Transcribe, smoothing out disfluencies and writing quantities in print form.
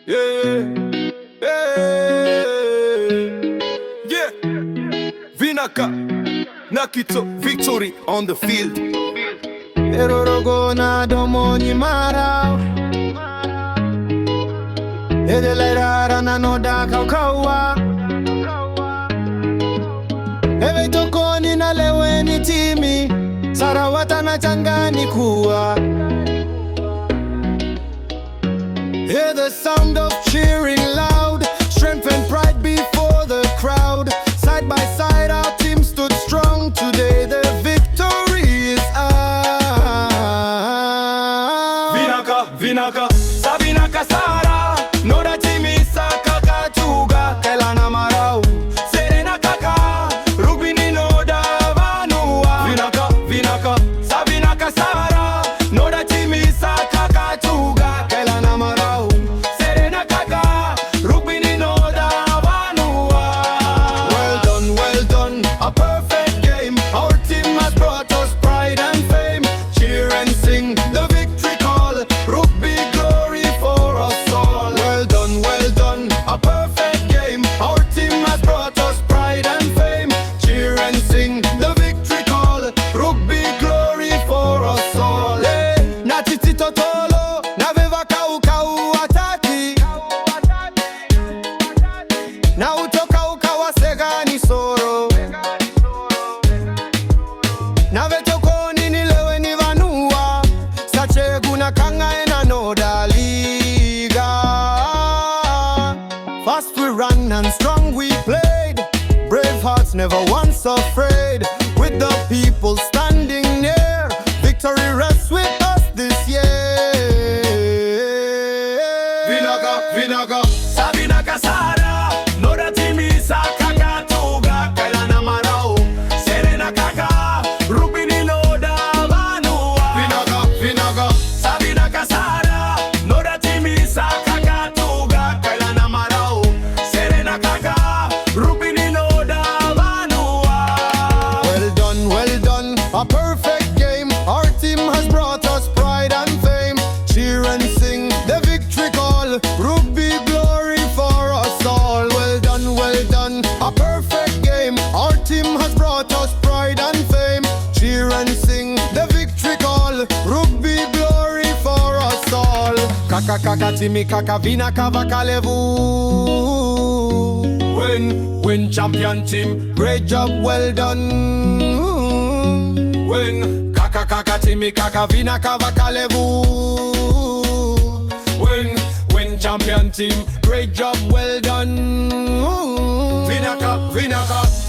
Yeah, yeah. Vinaka, na Qito, victory on the field. Erorogo na domoni mara Edeleirara na noda kaukawa Ewe tokoni na leweni timi Sarawata na changani kuwa. Hear the sound of cheering loud, strength and pride before the crowd. Side by side our team stood strong. Today the victory is ours. Vinaka, Sabinaka Sara, Noda Timisa Kaka Tuga, Kelana Marau, Serena Kaka, Rugby Noda Vanua. Vinaka, Sabinaka Sara, Noda Timisa Kaka Tuga, Kelana Marau, Serena Kaka, Rugby Noda Vanua. Well done, a perfect game. Our team has brought us pride and fame. Cheer and sing the victory call. Rugby glory for us all. Well done, a perfect game. Our team has brought us pride and fame. Cheer and sing the victory call. Rugby glory for us all. Hey, na titi totolo, na veva kau kau ataki. Na utoka ukawa segani soro. Na vetokoni nilewe ni vanua. Sachegu na kanga ena noda liga. Fast we ran and strong we played. Brave hearts never once afraid. With the people standing near, victory rests with us this year. Vinaka, Sabinaka Sara, Noda Timisa Kaka Tuga, Kelana Marau, Serena Kaka, Rugby Noda Vanua. Vinaka, Sabinaka Sara, Noda Timisa Kaka Tuga, Kelana Marau, Serena Kaka, Rugby Noda Vanua. well done, a perfect game. Our team has brought us pride and fame. Cheer and sing the victory call. Rugby glory for us all. Well done, a perfect game. Our team has brought us pride and fame. Cheer and sing the victory call. Rugby glory for us all. Kaka timi kaka Vinaka vakalevu. Win champion team. Great job, well done. Win kaka timi kaka Vinaka vakalevu. Win champion team. Great job, well done. Vinaka.